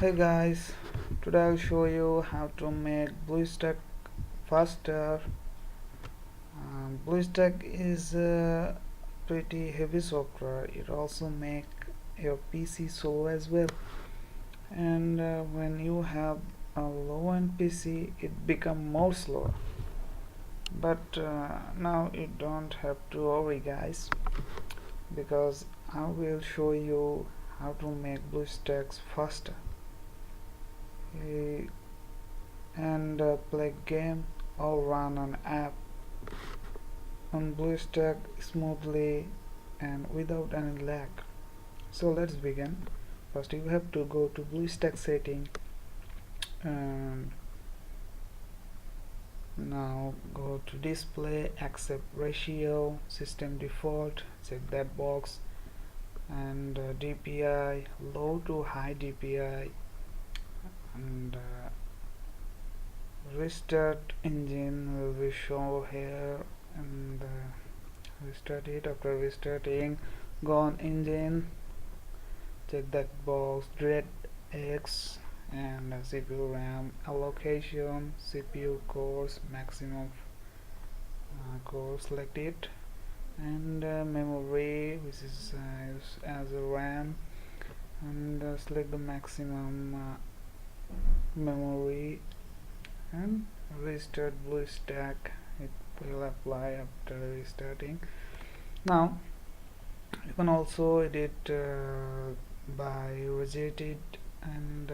Hey guys, today I'll show you how to make Bluestack faster. Bluestack is a pretty heavy software. It also make your PC slow as well. And when you have a low-end PC, it become more slow. But now you don't have to worry, guys, because I will show you how to make Bluestacks faster. And play game or run an app on Bluestack smoothly and without any lag. So let's begin. First you have to go to Bluestack setting and now go to display, accept ratio, system default, check that box, and DPI, low to high DPI, and restart engine will be shown here, and restart it. After restarting, go on engine, check that box, DirectX, and CPU RAM allocation, CPU cores, maximum core, select it, and memory, which is as a RAM, and select the maximum memory and restart Bluestack. It will apply after restarting. Now you can also edit by widget it, and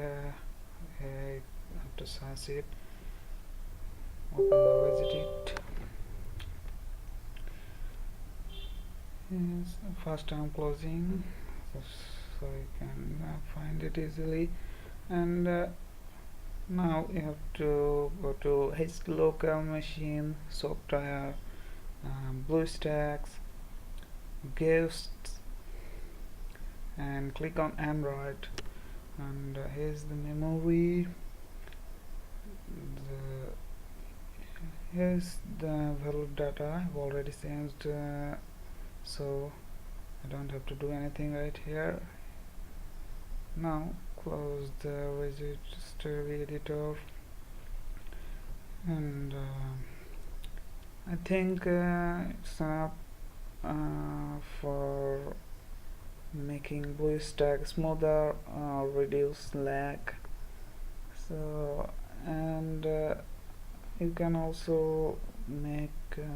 after search it, open the widget it. Yes, first I'm closing so you can find it easily, and now you have to go to H local machine, software, Bluestacks, gifts, and click on Android, and here's the memory. Here's the valid data. I've already changed, so I don't have to do anything right here. Now close the registry editor, and I think it's enough for making Bluestack smoother, reduce lag. So, and you can also make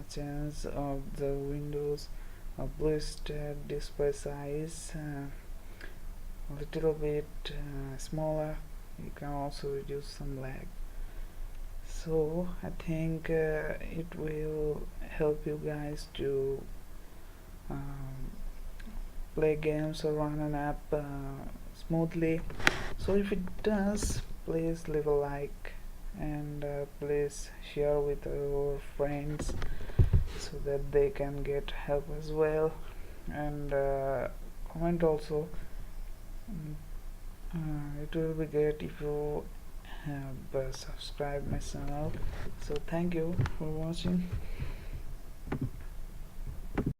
change of the windows of Bluestack display size a little bit smaller. You can also reduce some lag. So I think it will help you guys to play games or run an app smoothly. So if it does, please leave a like, and please share with your friends so that they can get help as well, and comment also. It will be great if you have subscribed my channel. So thank you for watching.